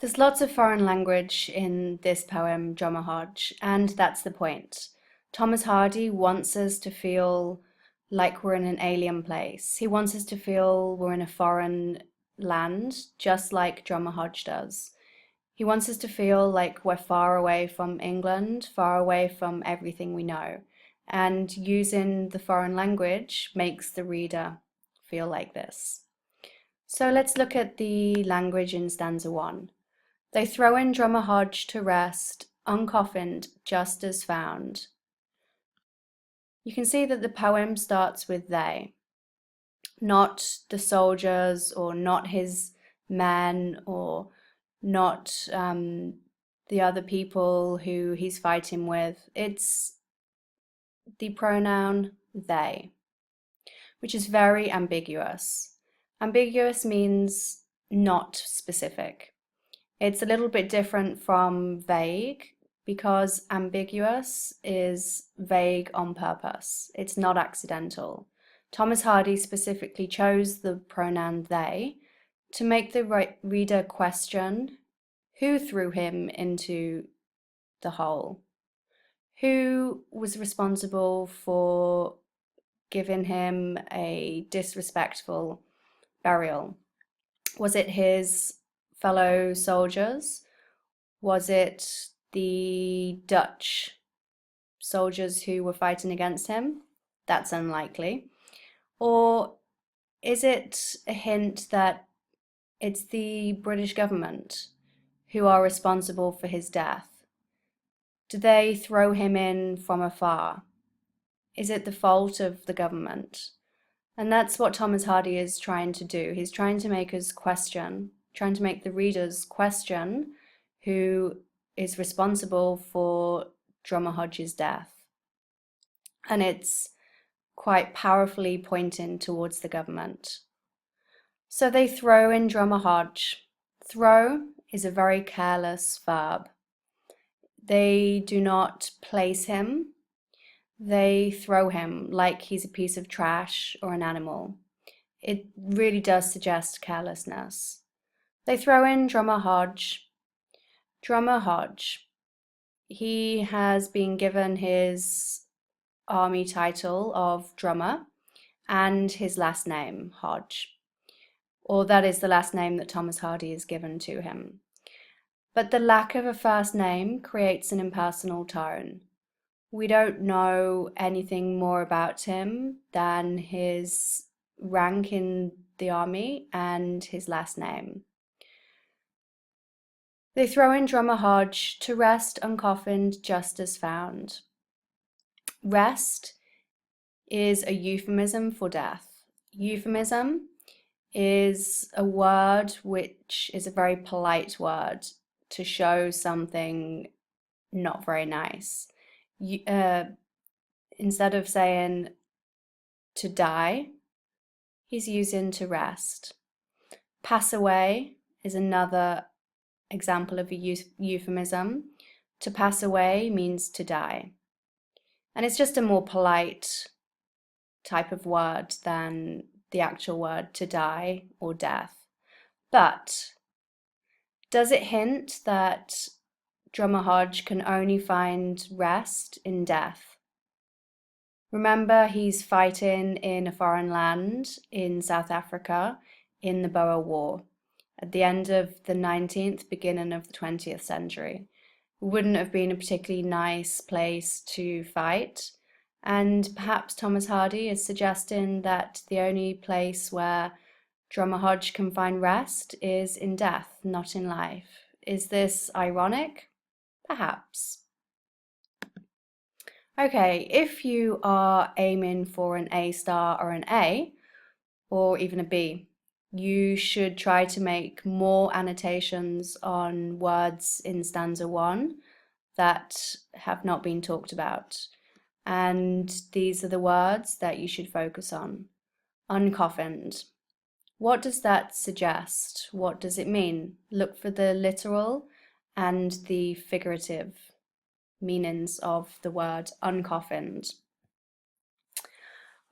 There's lots of foreign language in this poem, Drummer Hodge, and that's the point. Thomas Hardy wants us to feel like we're in an alien place. He wants us to feel we're in a foreign land, just like Drummer Hodge does. He wants us to feel like we're far away from England, far away from everything we know. And using the foreign language makes the reader feel like this. So let's look at the language in stanza 1. They throw in Drummer Hodge to rest, uncoffined, just as found. You can see that the poem starts with they, not the soldiers or not his men or not the other people who he's fighting with. It's the pronoun they, which is very ambiguous. Ambiguous means not specific. It's a little bit different from vague because ambiguous is vague on purpose. It's not accidental. Thomas Hardy specifically chose the pronoun they to make the reader question who threw him into the hole, who was responsible for giving him a disrespectful burial. Was it his fellow soldiers? Was it the Dutch soldiers who were fighting against him? That's unlikely. Or is it a hint that it's the British government who are responsible for his death? Do they throw him in from afar? Is it the fault of the government? And that's what Thomas Hardy is trying to do. He's trying to make us question, trying to make the readers question who is responsible for Drummer Hodge's death. And it's quite powerfully pointing towards the government. So they throw in Drummer Hodge. Throw is a very careless verb. They do not place him. They throw him like he's a piece of trash or an animal. It really does suggest carelessness. They throw in Drummer Hodge. Drummer Hodge. He has been given his army title of drummer and his last name, Hodge. Or that is the last name that Thomas Hardy has given to him. But the lack of a first name creates an impersonal tone. We don't know anything more about him than his rank in the army and his last name. They throw in Drummer Hodge to rest uncoffined, just as found. Rest is a euphemism for death. Euphemism is a word which is a very polite word to show something not very nice. Instead of saying to die, he's using to rest. Pass away is another example of a euphemism. To pass away means to die. And it's just a more polite type of word than the actual word to die or death. But does it hint that Drummer Hodge can only find rest in death? Remember, he's fighting in a foreign land in South Africa in the Boer War at the end of the 19th, beginning of the 20th century. It wouldn't have been a particularly nice place to fight. And perhaps Thomas Hardy is suggesting that the only place where Drummer Hodge can find rest is in death, not in life. Is this ironic? Perhaps. Okay, if you are aiming for an A star or an A, or even a B, you should try to make more annotations on words in stanza 1 that have not been talked about. And these are the words that you should focus on. Uncoffined. What does that suggest? What does it mean? Look for the literal and the figurative meanings of the word uncoffined.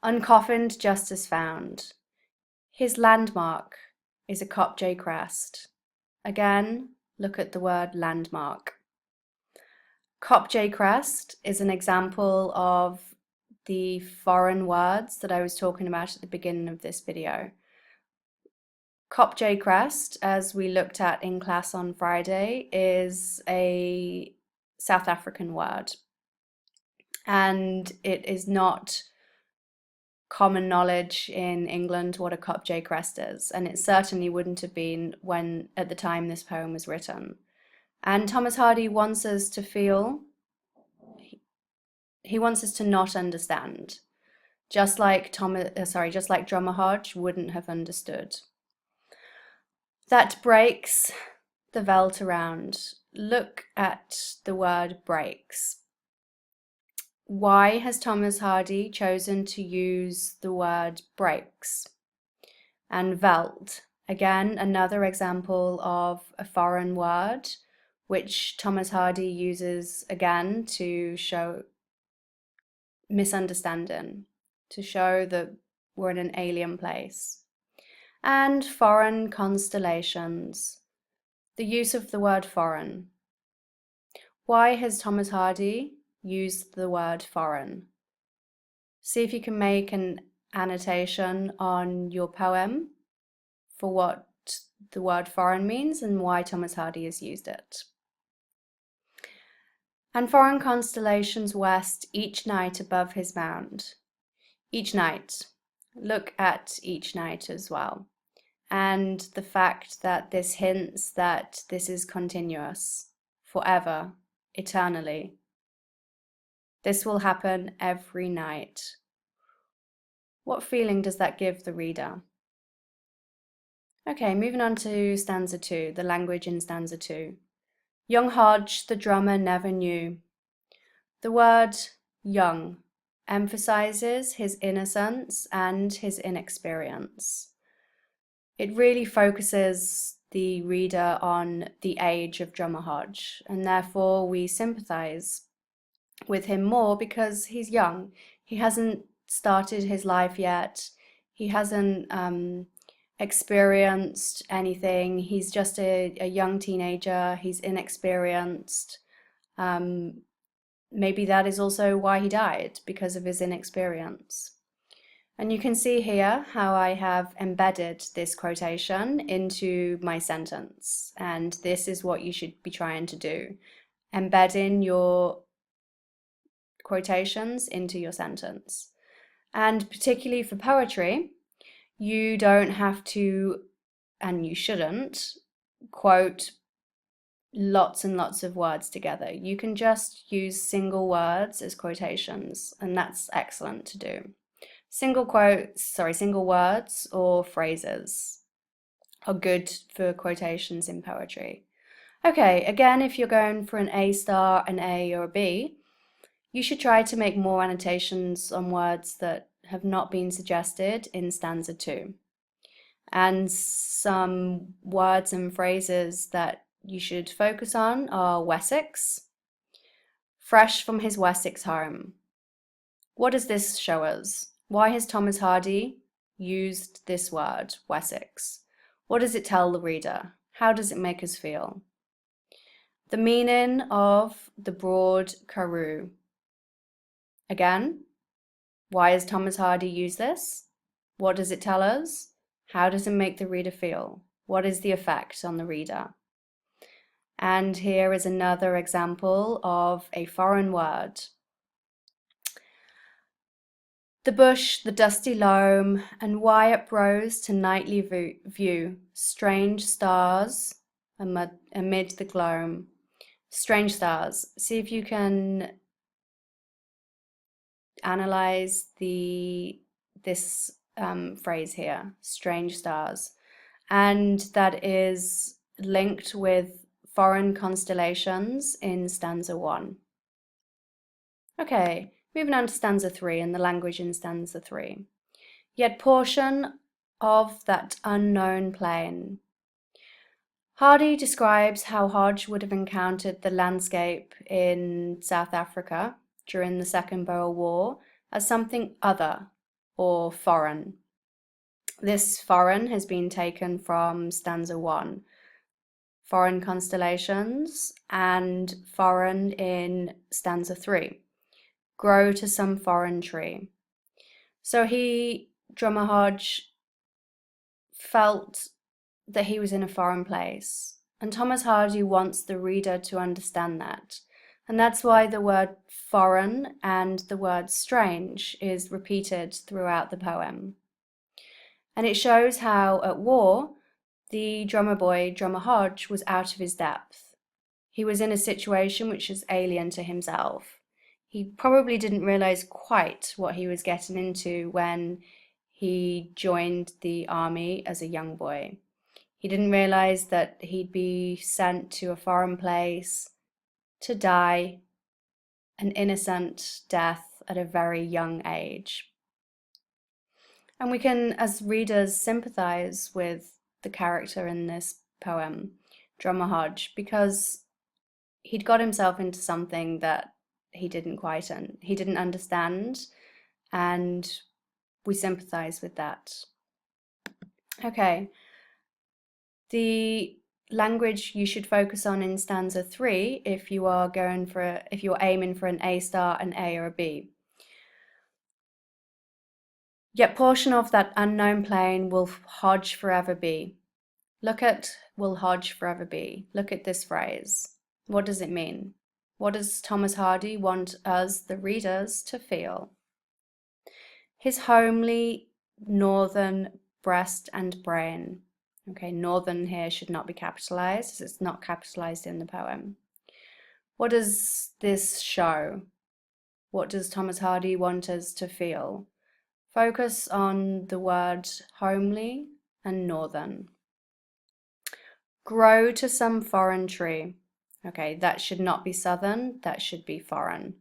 Uncoffined, just as found. His landmark is a Copj crest. Again, look at the word landmark. Cop J crest is an example of the foreign words that I was talking about at the beginning of this video. Cop J crest, as we looked at in class on Friday, is a South African word, and it is not common knowledge in England what a Cop J crest is, and it certainly wouldn't have been when at the time this poem was written. And Thomas Hardy wants us to feel, he wants us to not understand, just like Drummer Hodge wouldn't have understood. That breaks the veldt around. Look at the word breaks. Why has Thomas Hardy chosen to use the word breaks? And veldt, again, another example of a foreign word, which Thomas Hardy uses again to show misunderstanding, to show that we're in an alien place. And foreign constellations, the use of the word foreign. Why has Thomas Hardy used the word foreign? See if you can make an annotation on your poem for what the word foreign means and why Thomas Hardy has used it. And foreign constellations west each night above his mound. Each night. Look at each night as well. And the fact that this hints that this is continuous, forever, eternally. This will happen every night. What feeling does that give the reader? Okay, moving on to stanza 2, the language in stanza 2. Young Hodge, the drummer, never knew. The word young emphasizes his innocence and his inexperience. It really focuses the reader on the age of Drummer Hodge, and therefore we sympathize with him more because he's young. He hasn't started his life yet. He hasn't experienced anything. He's just a young teenager. He's inexperienced. Maybe that is also why he died, because of his inexperience. And you can see here how I have embedded this quotation into my sentence. And this is what you should be trying to do. Embed in your quotations into your sentence. And particularly for poetry, you don't have to, and you shouldn't, quote lots and lots of words together. You can just use single words as quotations, and that's excellent to do. Single words or phrases are good for quotations in poetry. Okay, again, if you're going for an A star, an A, or a B, you should try to make more annotations on words that have not been suggested in stanza 2. And some words and phrases that you should focus on are Wessex, fresh from his Wessex home. What does this show us? Why has Thomas Hardy used this word, Wessex? What does it tell the reader? How does it make us feel? The meaning of the broad Karoo. Again, why has Thomas Hardy used this? What does it tell us? How does it make the reader feel? What is the effect on the reader? And here is another example of a foreign word. The bush, the dusty loam, and why uprose to nightly view strange stars amid the gloam. Strange stars. See if you can analyze this phrase here, strange stars, and that is linked with foreign constellations in stanza 1. Okay, moving on to stanza 3 and the language in stanza 3. Yet portion of that unknown plain. Hardy describes how Hodge would have encountered the landscape in South Africa during the Second Boer War as something other or foreign. This foreign has been taken from stanza 1. foreign constellations, and foreign in stanza 3. Grow to some foreign tree. So Drummer Hodge, felt that he was in a foreign place. And Thomas Hardy wants the reader to understand that. And that's why the word foreign and the word strange is repeated throughout the poem. And it shows how at war, the drummer boy, Drummer Hodge, was out of his depth. He was in a situation which is alien to himself. He probably didn't realize quite what he was getting into when he joined the army as a young boy. He didn't realize that he'd be sent to a foreign place to die an innocent death at a very young age. And we can, as readers, sympathize with the character in this poem, Drummer Hodge, because he'd got himself into something that he didn't understand, and we sympathize with that. Okay, the language you should focus on in stanza 3 if you're aiming for an A star, an A, or a B. Yet portion of that unknown plane will Hodge forever be. Look at will Hodge forever be. Look at this phrase. What does it mean? What does Thomas Hardy want us, the readers, to feel? His homely northern breast and brain. Okay, northern here should not be capitalized, as it's not capitalized in the poem. What does this show? What does Thomas Hardy want us to feel? Focus on the word homely and northern. Grow to some foreign tree. Okay, that should not be southern, that should be foreign.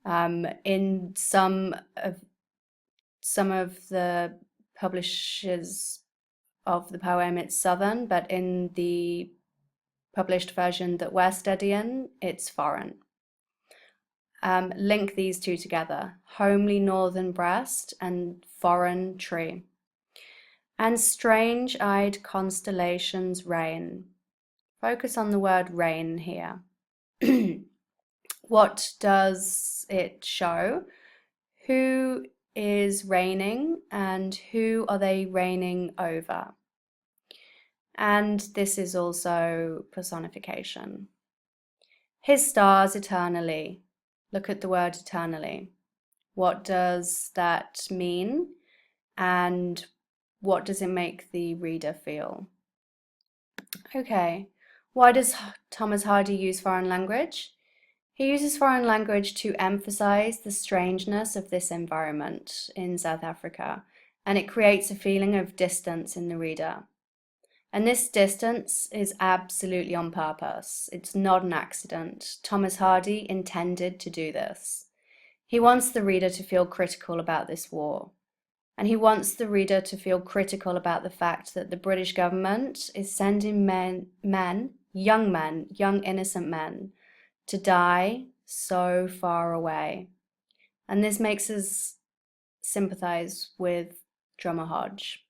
In some of the publishers of the poem, it's southern, but in the published version that we're studying, it's foreign. Link these two together, homely northern breast and foreign tree. And strange-eyed constellations reign. Focus on the word reign here. What does it show? Who is reigning and who are they reigning over? And this is also personification. His stars eternally. Look at the word eternally. What does that mean? And what does it make the reader feel? Okay, why does Thomas Hardy use foreign language? He uses foreign language to emphasize the strangeness of this environment in South Africa, and it creates a feeling of distance in the reader. And this distance is absolutely on purpose. It's not an accident. Thomas Hardy intended to do this. He wants the reader to feel critical about this war. And he wants the reader to feel critical about the fact that the British government is sending young innocent men, to die so far away. And this makes us sympathize with Drummer Hodge.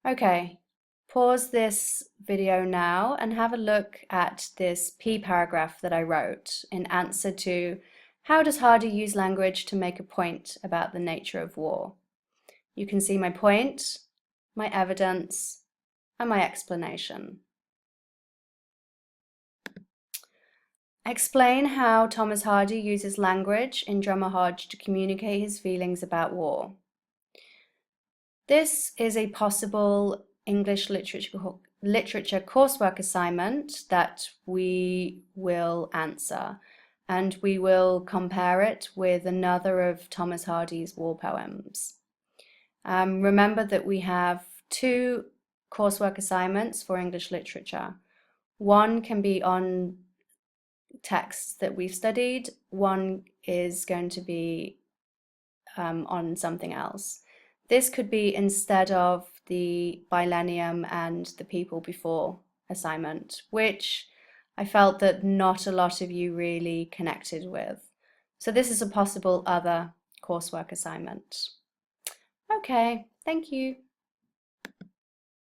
Okay, pause this video now and have a look at this P paragraph that I wrote in answer to how does Hardy use language to make a point about the nature of war? You can see my point, my evidence, and my explanation. Explain how Thomas Hardy uses language in Drummer Hodge to communicate his feelings about war. This is a possible English literature coursework assignment that we will answer, and we will compare it with another of Thomas Hardy's war poems. Remember that we have 2 coursework assignments for English literature. One can be on texts that we've studied, one is going to be on something else. This could be instead of the Millennium and the People Before assignment, which I felt that not a lot of you really connected with. So this is a possible other coursework assignment. Okay, thank you.